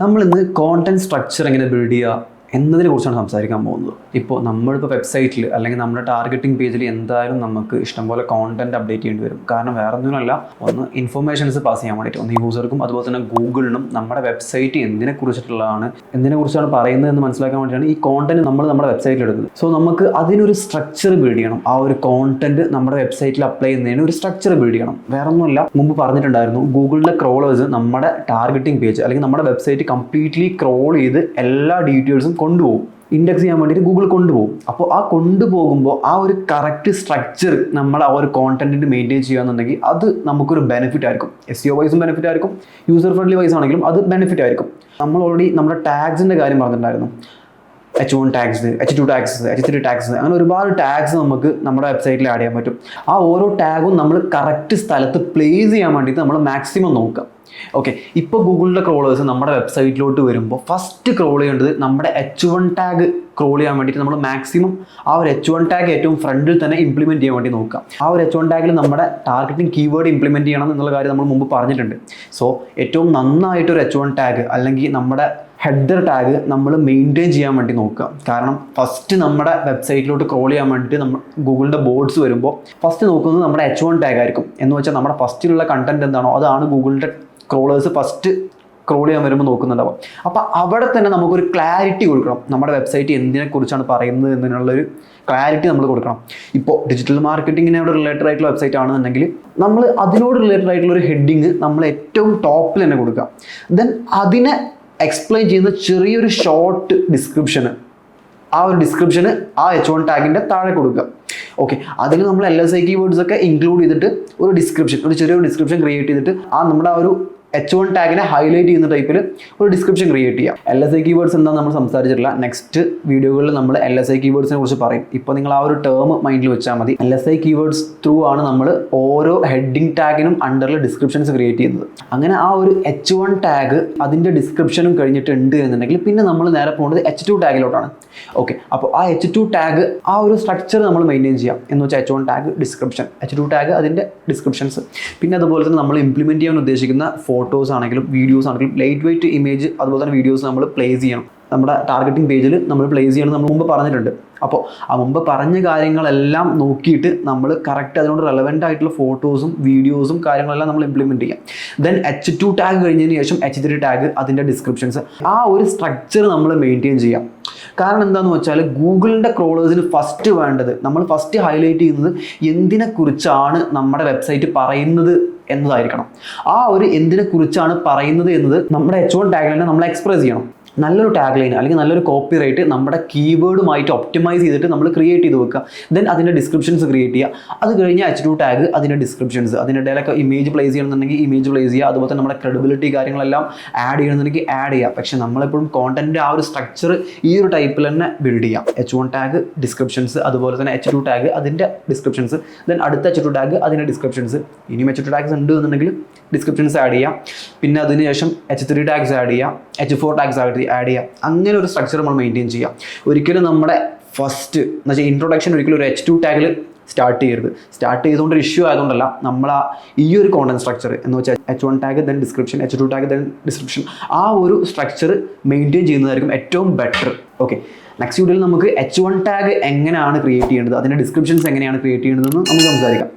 നമ്മൾ ഇന്ന് content structure എങ്ങനെ ബിൽഡ് ചെയ്യുക എന്നതിനെ കുറിച്ചാണ് സംസാരിക്കാൻ പോകുന്നത്. ഇപ്പോൾ നമ്മളിപ്പോൾ വെബ്സൈറ്റിൽ അല്ലെങ്കിൽ നമ്മുടെ ടാർഗറ്റിംഗ് പേജിൽ എന്തായാലും നമുക്ക് ഇഷ്ടംപോലെ കോണ്ടന്റ് അപ്ഡേറ്റ് ചെയ്യേണ്ടി വരും. കാരണം വേറെ ഒന്നുമല്ല, ഒന്ന് ഇൻഫർമേഷൻസ് പാസ് ചെയ്യാൻ വേണ്ടിയിട്ട്, ഒന്ന് യൂസർക്കും അതുപോലെ തന്നെ ഗൂഗിളിനും നമ്മുടെ വെബ്സൈറ്റ് എന്തിനെക്കുറിച്ചാണ് പറയുന്നത് എന്ന് മനസ്സിലാക്കാൻ വേണ്ടിയിട്ടാണ് ഈ കോണ്ടന്റ് നമ്മൾ നമ്മുടെ വെബ്സൈറ്റിൽ എടുക്കുന്നത്. സോ നമുക്ക് അതിനൊരു സ്ട്രക്ചർ ബിൽഡ് ചെയ്യണം. ആ ഒരു കോണ്ടന്റ് നമ്മുടെ വെബ്സൈറ്റിൽ അപ്ലൈ ചെയ്യുന്നതിന് ഒരു സ്ട്രക്ചർ ബിൽഡ് ചെയ്യണം. വേറെ ഒന്നുമല്ല, മുമ്പ് പറഞ്ഞിട്ടുണ്ടായിരുന്നു, ഗൂഗിളിലെ ക്രോളേഴ്സ് നമ്മുടെ ടാർഗറ്റിംഗ് പേജ് അല്ലെങ്കിൽ നമ്മുടെ വെബ്സൈറ്റ് കംപ്ലീറ്റ്ലി ക്രോൾ ചെയ്ത് എല്ലാ ഡീറ്റെയിൽസും കൊണ്ടുപോകും, ഇൻഡെക്സ് ചെയ്യാൻ വേണ്ടിയിട്ട് ഗൂഗിൾ കൊണ്ടുപോകും. അപ്പോൾ ആ കൊണ്ടുപോകുമ്പോൾ ആ ഒരു കറക്റ്റ് സ്ട്രക്ചർ നമ്മൾ ആ ഒരു കോണ്ടന്റിന് മെയിൻറ്റെയിൻ ചെയ്യുകയെന്നുണ്ടെങ്കിൽ അത് നമുക്കൊരു ബെനിഫിറ്റ് ആയിരിക്കും. SEO വൈസും ബെനിഫിറ്റ് ആയിരിക്കും, യൂസർ ഫ്രണ്ട്ലി വൈസ് ആണെങ്കിലും അത് ബെനിഫിറ്റ് ആയിരിക്കും. നമ്മൾ ഓൾറെഡി നമ്മുടെ ടാഗ്സിൻ്റെ കാര്യം പറഞ്ഞിട്ടുണ്ടായിരുന്നു. H1 tags, H2 tags, H3 tags, അങ്ങനെ ഒരുപാട് ടാഗ്സ് നമുക്ക് നമ്മുടെ വെബ്സൈറ്റിൽ ആഡ് ചെയ്യാൻ പറ്റും. ആ ഓരോ ടാഗും നമ്മൾ കറക്റ്റ് സ്ഥലത്ത് പ്ലേസ് ചെയ്യാൻ വേണ്ടിയിട്ട് നമ്മൾ മാക്സിമം നോക്കുക. ഓക്കെ, ഇപ്പോൾ ഗൂഗിളിൻ്റെ ക്രോളേഴ്സ് നമ്മുടെ വെബ്സൈറ്റിലോട്ട് വരുമ്പോൾ ഫസ്റ്റ് ക്രോൾ ചെയ്യേണ്ടത് നമ്മുടെ H1 ടാഗ് ക്രോൾ ചെയ്യാൻ വേണ്ടിയിട്ട് നമ്മൾ മാക്സിമം ആ ഒരു H1 ടാഗ് ഏറ്റവും ഫ്രണ്ടിൽ തന്നെ ഇംപ്ലിമെൻറ്റ് ചെയ്യാൻ വേണ്ടി നോക്കുക. ആ ഒരു H1 ടാഗിൽ നമ്മുടെ ടാർഗറ്റിംഗ് കീവേഡ് ഇംപ്ലിമെൻറ്റ് ചെയ്യണം എന്നുള്ള കാര്യം നമ്മൾ മുമ്പ് പറഞ്ഞിട്ടുണ്ട്. സോ ഏറ്റവും നന്നായിട്ടൊരു H1 ടാഗ് അല്ലെങ്കിൽ നമ്മുടെ ഹെഡർ ടാഗ് നമ്മൾ മെയിൻറ്റെയിൻ ചെയ്യാൻ വേണ്ടി നോക്കുക. കാരണം ഫസ്റ്റ് നമ്മുടെ വെബ്സൈറ്റിലോട്ട് ക്രോൾ ചെയ്യാൻ വേണ്ടിയിട്ട് നമ്മൾ ഗൂഗിളിൻ്റെ ബോർഡ്സ് വരുമ്പോൾ ഫസ്റ്റ് നോക്കുന്നത് നമ്മുടെ H1 ടാഗ് ആയിരിക്കും. എന്ന് വെച്ചാൽ നമ്മുടെ ഫസ്റ്റിലുള്ള കണ്ടന്റ് എന്താണോ അതാണ് ഗൂഗിളിൻ്റെ ക്രോളേഴ്സ് ഫസ്റ്റ് ക്രോൾ ചെയ്യാൻ വരുമ്പോൾ നോക്കുന്നുണ്ടാവും. അപ്പോൾ അവിടെ തന്നെ നമുക്കൊരു ക്ലാരിറ്റി കൊടുക്കണം. നമ്മുടെ വെബ്സൈറ്റ് എന്തിനെക്കുറിച്ചാണ് പറയുന്നത് എന്നതിനുള്ളൊരു ക്ലാരിറ്റി നമ്മൾ കൊടുക്കണം. ഇപ്പോൾ ഡിജിറ്റൽ മാർക്കറ്റിങ്ങിനോട് റിലേറ്റഡ് ആയിട്ടുള്ള വെബ്സൈറ്റ് ആണെന്നുണ്ടെങ്കിൽ നമ്മൾ അതിനോട് റിലേറ്റഡ് ആയിട്ടുള്ള ഒരു ഹെഡിങ് നമ്മൾ ഏറ്റവും ടോപ്പിൽ തന്നെ കൊടുക്കുക. ദെൻ അതിനെ എക്സ്പ്ലെയിൻ ചെയ്യുന്ന ചെറിയൊരു ഷോർട്ട് ഡിസ്ക്രിപ്ഷന്, ആ ഒരു ഡിസ്ക്രിപ്ഷന് ആ H1 ടാഗിൻ്റെ താഴെ കൊടുക്കുക. ഓക്കെ, അതിൽ നമ്മൾ LSI കീവേഡ്സ് ഒക്കെ ഇൻക്ലൂഡ് ചെയ്തിട്ട് ഒരു ഡിസ്ക്രിപ്ഷൻ, ഒരു ചെറിയൊരു ഡിസ്ക്രിപ്ഷൻ ക്രിയേറ്റ് ചെയ്തിട്ട് ആ നമ്മുടെ ആ ഒരു H1 ടാഗിനെ ഹൈലൈറ്റ് ചെയ്യുന്ന ടൈപ്പിൽ ഒരു ഡിസ്ക്രിപ്ഷൻ ക്രിയേറ്റ് ചെയ്യാം. LSI കീവേഡ്സ് എന്താണെന്ന് നമ്മൾ സംസാരിച്ചിട്ടില്ല. നെക്സ്റ്റ് വീഡിയോകളിൽ നമ്മൾ LSI കീവേഡ്സിനെ കുറിച്ച് പറയും. ഇപ്പോൾ നിങ്ങൾ ആ ഒരു ടേം മൈൻഡിൽ വെച്ചാൽ മതി. LSI കീവേഡ്സ് ത്രൂ ആണ് നമ്മൾ ഓരോ ഹെഡിങ് ടാഗിനും അണ്ടറിൽ ഡിസ്ക്രിപ്ഷൻസ് ക്രിയേറ്റ് ചെയ്യുന്നത്. അങ്ങനെ ആ ഒരു H1 ടാഗ് അതിൻ്റെ ഡിസ്ക്രിപ്ഷനും കഴിഞ്ഞിട്ടുണ്ട് എന്നുണ്ടെങ്കിൽ പിന്നെ നമ്മൾ നേരെ പോകുന്നത് H2 ടാഗിലോട്ടാണ്. ഓക്കെ, അപ്പോൾ ആ H2 ടാഗ് ആ ഒരു സ്ട്രക്ചർ നമ്മൾ മെയിൻറ്റെയിൻ ചെയ്യാം. എന്ന് വെച്ചാൽ H1 tag description, H2 tag അതിൻ്റെ ഡിസ്ക്രിപ്ഷൻസ്, പിന്നെ അതുപോലെ തന്നെ നമ്മൾ ഇംപ്ലിമെൻറ്റ് ചെയ്യാൻ ഉദ്ദേശിക്കുന്ന ഫോട്ടോസ് ആണെങ്കിലും വീഡിയോസ് ആണെങ്കിലും ലൈറ്റ് വെയിറ്റ് ഇമേജ് അതുപോലെ തന്നെ വീഡിയോസ് നമ്മൾ പ്ലേസ് ചെയ്യണം. നമ്മുടെ ടാർഗറ്റിംഗ് പേജിൽ നമ്മൾ പ്ലേസ് ചെയ്യണം നമ്മൾ മുമ്പ് പറഞ്ഞിട്ടുണ്ട്. അപ്പോൾ ആ മുമ്പ് പറഞ്ഞ കാര്യങ്ങളെല്ലാം നോക്കിയിട്ട് നമ്മൾ കറക്റ്റ് അതിനോട് റെലവൻ്റ് ആയിട്ടുള്ള ഫോട്ടോസും വീഡിയോസും കാര്യങ്ങളെല്ലാം നമ്മൾ ഇംപ്ലിമെൻറ്റ് ചെയ്യാം. ദെൻ H2 ടാഗ് കഴിഞ്ഞതിന് ശേഷം H3 ടാഗ് അതിൻ്റെ ഡിസ്ക്രിപ്ഷൻസ്, ആ ഒരു സ്ട്രക്ചർ നമ്മൾ മെയിൻറ്റെയിൻ ചെയ്യാം. കാരണം എന്താണെന്ന് വെച്ചാൽ ഗൂഗിളിൻ്റെ ക്രോളേഴ്സിന് ഫസ്റ്റ് വേണ്ടത്, നമ്മൾ ഫസ്റ്റ് ഹൈലൈറ്റ് ചെയ്യുന്നത് എന്തിനെക്കുറിച്ചാണ് നമ്മുടെ വെബ്സൈറ്റ് പറയുന്നത് എന്നതായിരിക്കണം. ആ ഒരു എന്തിനെക്കുറിച്ചാണ് പറയുന്നത് എന്നത് നമ്മുടെ H1 ടാഗിൽ തന്നെ നമ്മൾ എക്സ്പ്രസ് ചെയ്യണം. നല്ലൊരു ടാഗ് ലൈൻ അല്ലെങ്കിൽ നല്ലൊരു കോപ്പി റൈറ്റ് നമ്മുടെ കീവേഡുമായിട്ട് ഒപ്റ്റിമൈസ് ചെയ്തിട്ട് നമ്മൾ ക്രിയേറ്റ് ചെയ്ത് വെക്കുക. ദെൻ അതിൻ്റെ ഡിസ്ക്രിപ്ഷൻസ് ക്രിയേറ്റ് ചെയ്യുക. അത് കഴിഞ്ഞ് H2 ടാഗ് അതിൻ്റെ ഡിസ്ക്രിപ്ഷൻസ്, അതിൻ്റെ ഇടയിലൊക്കെ ഇമേജ് പ്ലേസ് ചെയ്യണമെന്നുണ്ടെങ്കിൽ ഇമേജ് പ്ലേസ് ചെയ്യുക. അതുപോലെ തന്നെ നമ്മുടെ ക്രെഡിബിലിറ്റി കാര്യങ്ങളെല്ലാം ആഡ് ചെയ്യണമെന്നുണ്ടെങ്കിൽ ആഡ് ചെയ്യുക. പക്ഷേ നമ്മളെപ്പോഴും കോണ്ടന്റ് ആ ഒരു സ്ട്രക്ചർ ഈ ഒരു ടൈപ്പിൽ തന്നെ ബിൽഡ് ചെയ്യാം. H1 ടാഗ് ഡിസ്ക്രിപ്ഷൻസ്, അതുപോലെ തന്നെ H2 ടാഗ് അതിൻ്റെ ഡിസ്ക്രിപ്ഷൻസ്, ദെൻ അടുത്ത H2 ടാഗ് അതിൻ്റെ ഡിസ്ക്രിപ്ഷൻസ്. ഇനിയും H2 ടാഗ്സ് ഉണ്ട് എന്നുണ്ടെങ്കിൽ ഡിസ്ക്രിപ്ഷൻസ് ആഡ് ചെയ്യാം. പിന്നെ അതിനുശേഷം H3 ടാഗ്സ് ആഡ് ചെയ്യാം, H4 ടാഗ്സ് ആഡ് ചെയ്യാം. അങ്ങനെ ഒരു സ്ട്രക്ചർ നമ്മൾ മെയിൻറ്റെയിൻ ചെയ്യാം. ഒരിക്കലും നമ്മുടെ ഫസ്റ്റ് എന്ന് വെച്ചാൽ ഇൻട്രൊഡക്ഷൻ ഒരിക്കലും ഒരു H2 ടാഗിൽ സ്റ്റാർട്ട് ചെയ്യരുത്. സ്റ്റാർട്ട് ചെയ്തുകൊണ്ട് ഇഷ്യൂ ആയതുകൊണ്ടല്ല, നമ്മൾ ഈ ഒരു കോണ്ടന്റ് സ്ട്രക്ചർ എന്ന് വെച്ചാൽ H1 tag then description, H2 tag then description, ആ ഒരു സ്ട്രക്ചർ മെയിൻറ്റെയിൻ ചെയ്യുന്നതായിരിക്കും ഏറ്റവും ബെറ്റർ. ഓക്കെ, നെക്സ്റ്റ് വീഡിയോയിൽ നമുക്ക് H1 ടാഗ് എങ്ങനെയാണ് ക്രിയേറ്റ് ചെയ്യേണ്ടത്, അതിൻ്റെ ഡിസ്ക്രിപ്ഷൻസ് എങ്ങനെയാണ് ക്രിയേറ്റ് ചെയ്യേണ്ടതെന്ന് നമുക്ക് സംസാരിക്കാം.